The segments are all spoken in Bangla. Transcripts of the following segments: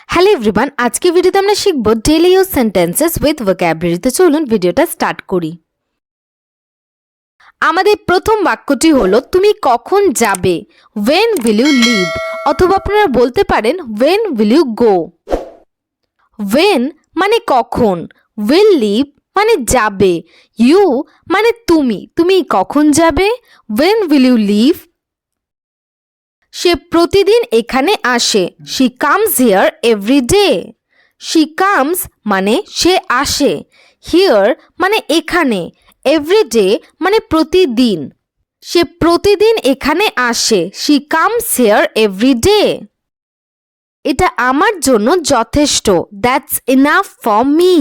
হ্যালো এভরিওয়ান, আজকে ভিডিওতে আমরা শিখব daily use sentences with vocabulary. তো চলুন ভিডিওটা স্টার্ট করি। আমাদের প্রথম বাক্যটি হলো তুমি কখন যাবে। When will you leave? অথবা আপনারা বলতে পারেন when will you go? When মানে কখন, will leave মানে যাবে, you মানে তুমি কখন যাবে, when will you leave? সে প্রতিদিন এখানে আসে। She comes here every day. She comes মানে সে আসে, here মানে এখানে, every day মানে প্রতিদিন। সে প্রতিদিন এখানে আসে। She comes here every day. এটা আমার জন্য যথেষ্ট। That's enough for me.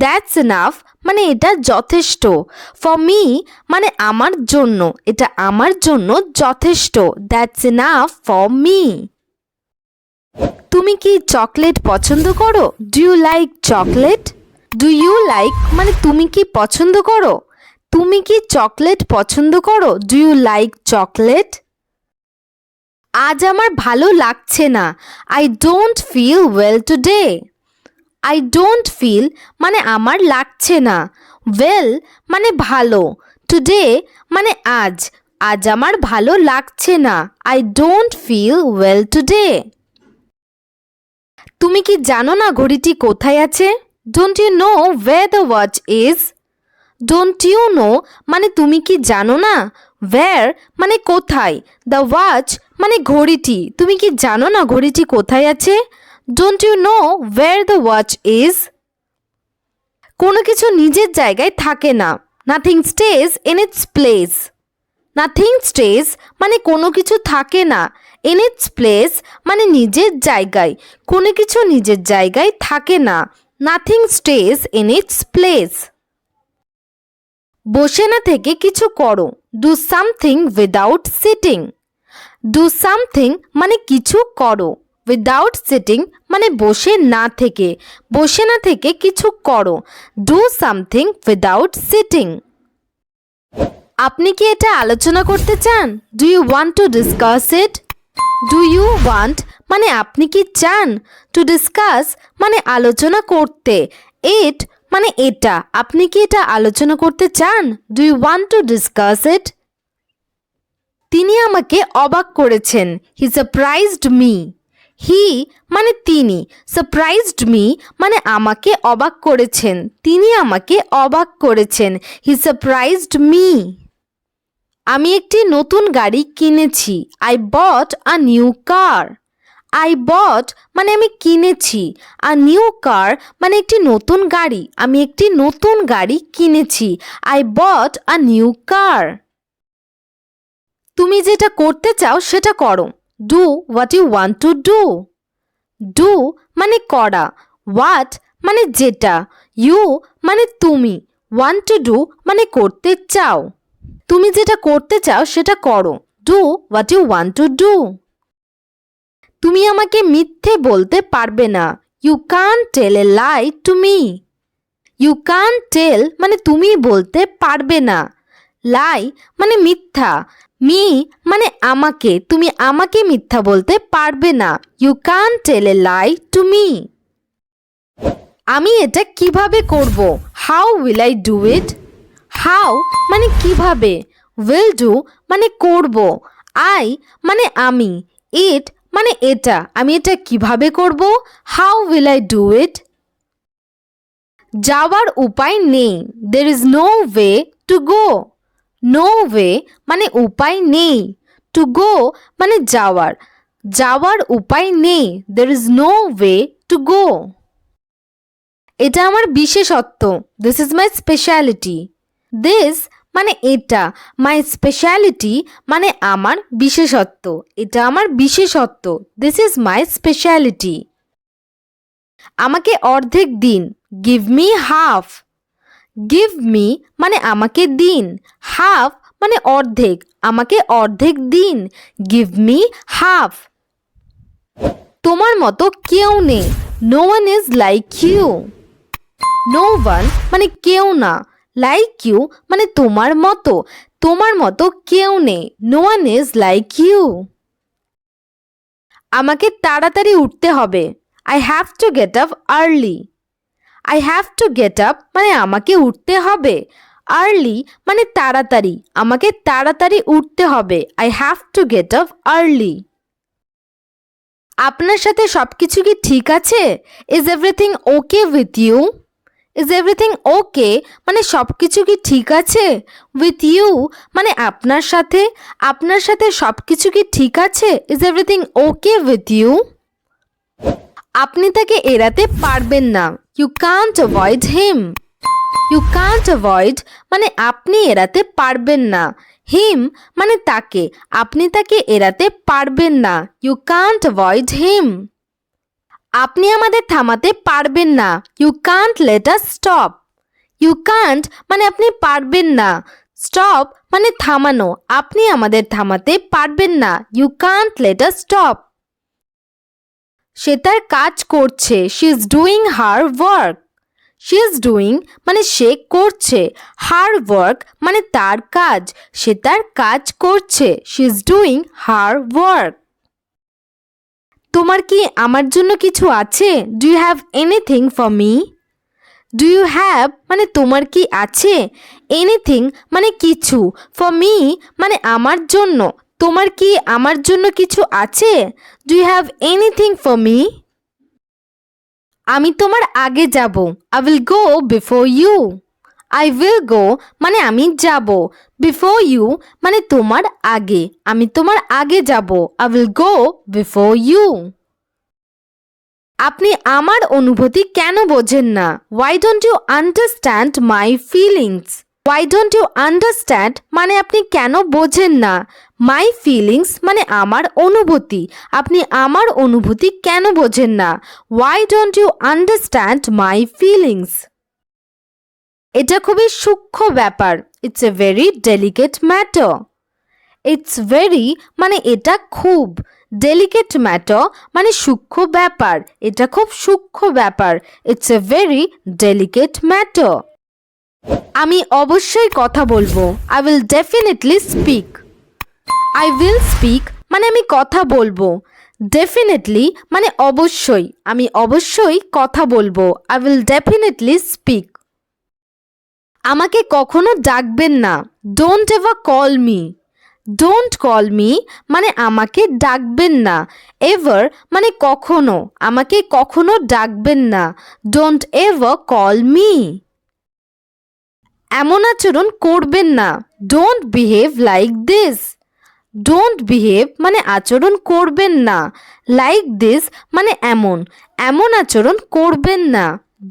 That's enough মানে এটা যথেষ্ট। For me মানে আমার জন্য, এটা আমার জন্য যথেষ্ট। That's enough for me. তুমি কি চকলেট পছন্দ করো? Do you like chocolate? Do you like মানে তুমি কি পছন্দ করো? তুমি কি চকলেট পছন্দ করো? Do you like chocolate? আজ আমার ভালো লাগছে না। I don't feel well today. I don't feel মানে আমার লাগছে না, well মানে ভালো, today মানে আজ, আজ আমার ভালো লাগছে না। I don't feel well today. তুমি কি জানো না ঘড়িটি কোথায় আছে? Don't you know where the watch is? Don't you know মানে তুমি কি জানো না, where মানে কোথায়, the watch মানে ঘড়িটি, তুমি কি জানো না ঘড়িটি কোথায় আছে? Don't you know where the watch is? কোনো কিছু নিজের জায়গায় থাকে না। Nothing stays in its place. Nothing stays মানে কোনো কিছু থাকে না। In its place মানে নিজের জায়গায়, কোনো কিছু নিজের জায়গায় থাকে না। Nothing stays in its place. বসে না থেকে কিছু করো। Do something without sitting. Do something মানে কিছু করো। Without sitting মানে বসে না থেকে, বসে না থেকে কিছু করো। Do something without sitting. আপনি কি এটা আলোচনা করতে চান? Do you want to discuss it? Do you want মানে আপনি কি চান? To discuss মানে আলোচনা করতে, it মানে এটা, আপনি কি এটা আলোচনা করতে চান? Do you want to discuss it? তিনি আমাকে অবাক করেছেন। He surprised me. He মানে তিনি, surprised me মানে আমাকে অবাক করেছেন, তিনি আমাকে অবাক করেছেন। He surprised me. আমি একটি নতুন গাড়ি কিনেছি। I bought a new car. I bought মানে আমি কিনেছি, a new car মানে একটি নতুন গাড়ি, আমি একটি নতুন গাড়ি কিনেছি। I bought a new car. তুমি যেটা করতে চাও সেটা করো। Do what you want to do. Do মানে করা, what মানে যেটা, you মানে তুমি, want to do মানে করতে চাও। তুমি যেটা করতে চাও সেটা করো। Do what you want to do. তুমি আমাকে মিথ্যে বলতে পারবে না। You can't tell a lie to me. You can't tell মানে তুমি বলতে পারবে না, lie মানে মিথ্যা, me মানে আমাকে, তুমি আমাকে মিথ্যা বলতে পারবে না। You can't tell a lie to me. আমি এটা কিভাবে করব? How will I do it? How মানে কিভাবে, will do মানে করব, I মানে আমি, it মানে এটা, আমি এটা কিভাবে করব? How will I do it? যাওয়ার উপায় নেই। There is no way to go. No way মানে উপায় নেই, to go মানে যাওয়ার, যাওয়ার উপায় নেই। There is no way to go. এটা আমার বিশেষত্ব। This is my speciality. This মানে এটা, my speciality মানে আমার বিশেষত্ব, এটা আমার বিশেষত্ব। This is my speciality. আমাকে অর্ধেক দিন। Give me half. Give me মানে আমাকে দিন, half মানে অর্ধেক, আমাকে অর্ধেক দিন। Give me half. তোমার মতো কেউ নেই। No one is like you. No one মানে কেউ না, like you মানে তোমার মতো, তোমার মতো কেউ নেই। No one is like you. আমাকে তাড়াতাড়ি উঠতে হবে। I have to get up early. I have to get up মানে আমাকে উঠতে হবে। Early মানে তাড়াতাড়ি, আমাকে তাড়াতাড়ি উঠতে হবে। I have to get up early. আপনার সাথে সবকিছু কি ঠিক আছে? Is everything okay with you? Is everything okay মানে সবকিছু কি ঠিক আছে? With you মানে আপনার সাথে সবকিছু কি ঠিক আছে? Is everything okay with you? আপনি তাকে এড়াতে পারবেন না। You can't avoid him. You can't avoid মানে আপনি এড়াতে পারবেন না। Him মানে তাকে, আপনি তাকে এড়াতে পারবেন না। You can't avoid him. আপনি আমাদের থামাতে পারবেন না। You can't let us stop. You can't মানে আপনি পারবেন না। Stop মানে থামানো, আপনি আমাদের থামাতে পারবেন না। You can't let us stop. সে তার কাজ করছে। She is doing her work. She is doing মানে সে করছে। Her work মানে তার কাজ, সে তার কাজ করছে। She is doing her work. তোমার কি আমার জন্য কিছু আছে? Do you have anything for me? Do you have মানে তোমার কি আছে? Anything মানে কিছু, for me মানে আমার জন্য। তোমার কি আমার জন্য কিছু আছে? Do you have anything for me? আমি তোমার আগে যাব। I will go before you. I will go মানে আমি যাব। Before you মানে তোমার আগে, আমি তোমার আগে যাব। I will go before you. আপনি আমার অনুভূতি কেন বোঝেন না? Why don't you understand my feelings? Why don't you understand মানে আপনি কেন বোঝেন না? My feelings মানে আমার অনুভূতি, আপনি আমার অনুভূতি কেন বোঝেন না? Why don't you understand my feelings? এটা খুবই সূক্ষ্ম ব্যাপার। It's a very delicate matter. It's very মানে এটা খুব, delicate matter মানে সূক্ষ্ম ব্যাপার, এটা খুব সূক্ষ্ম ব্যাপার। It's a very delicate matter. আমি অবশ্যই কথা বলবো। I will definitely speak. I will speak মানে আমি কথা বলবো। Definitely মানে অবশ্যই, আমি অবশ্যই কথা বলবো। I will definitely speak. আমাকে কখনো ডাকবেন না। Don't ever call me. Don't call me মানে আমাকে ডাকবেন না। Ever মানে কখনো, আমাকে কখনো ডাকবেন না। Don't ever call me. এমন আচরণ করবেন না। Don't behave like this. Don't behave মানে আচরণ করবেন না। Like this মানে এমন, এমন আচরণ করবেন না।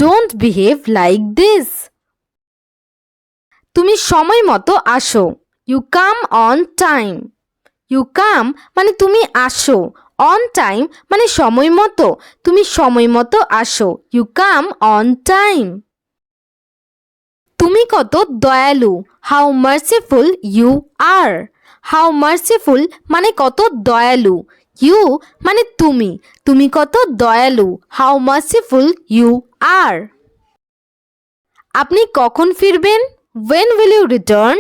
Don't behave like this. তুমি সময় মতো আসো। You come on time. You come মানে তুমি আসো। On time মানে সময় মতো, তুমি সময় মতো আসো। You come on time. তুমি কত দয়ালু। How merciful you are. How merciful মানে কত দয়ালু। You মানে তুমি, তুমি কত দয়ালু। How merciful you are. আপনি কখন ফিরবেন? When will you return?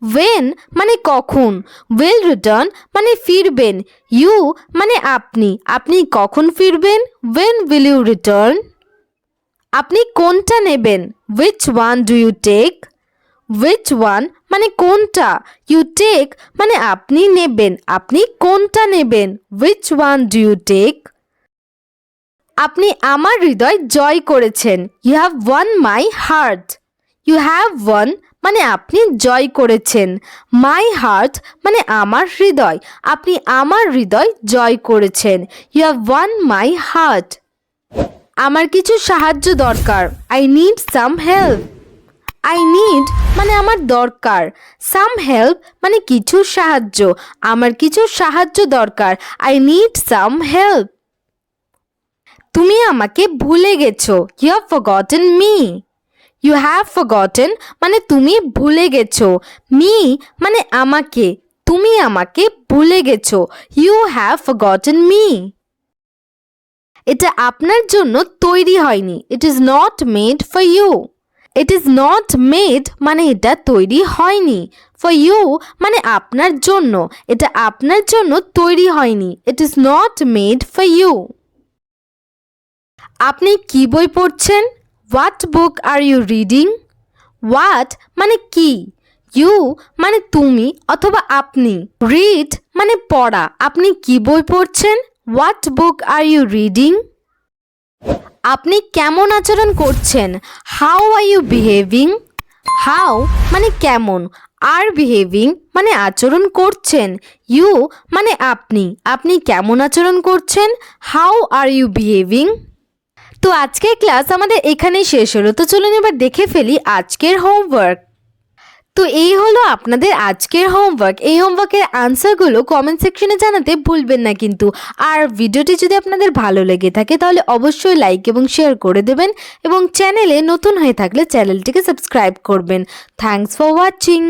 When মানে কখন, will return মানে ফিরবেন। You মানে আপনি, আপনি কখন ফিরবেন? When will you return? আপনি কোনটা নেবেন? Which one do you take? Which one মানে কোনটা, you take মানে আপনি নেবেন, আপনি কোনটা নেবেন। Which one do you take? আপনি আমার হৃদয় জয় করেছেন। You have won my heart. You have won মানে আপনি জয় করেছেন। My heart মানে আমার হৃদয়, আপনি আমার হৃদয় জয় করেছেন। You have won my heart. আমার কিছু সাহায্য দরকার। I need some help. I need মানে আমার দরকার। Some help মানে কিছু সাহায্য, আমার কিছু সাহায্য দরকার। I need some help. তুমি আমাকে ভুলে গেছো। You have forgotten me. You have forgotten মানে তুমি ভুলে গেছো। Me মানে আমাকে, তুমি আমাকে ভুলে গেছো। You have forgotten me. এটা আপনার জন্য তৈরি হয়নি। It is not made for you. It is not made মানে এটা তৈরি হয়নি। For you মানে আপনার জন্য, এটা আপনার জন্য তৈরি হয়নি। It is not made for you. আপনি কি বই পড়ছেন? What book are you reading? What মানে কি, ইউ মানে তুমি অথবা আপনি, রিড মানে পড়া। আপনি কি বই পড়ছেন? What book are you reading? আপনি কেমন আচরণ করছেন? How are you behaving? How মানে কেমন, আর বিহেভিং মানে আচরণ করছেন, ইউ মানে আপনি। আপনি কেমন আচরণ করছেন? How are you behaving? তো আজকের ক্লাস আমাদের এখানেই শেষ হলো। তো চলুন এবার দেখে ফেলি আজকের হোমওয়ার্ক। তো এই হলো আপনাদের আজকের হোমওয়ার্ক। এই হোমওয়ার্কের আনসারগুলো কমেন্ট সেকশনে জানাতে ভুলবেন না কিন্তু। আর ভিডিওটি যদি আপনাদের ভালো লেগে থাকে তাহলে অবশ্যই লাইক এবং শেয়ার করে দেবেন এবং চ্যানেলে নতুন হয়ে থাকলে চ্যানেলটিকে সাবস্ক্রাইব করবেন। Thanks for watching.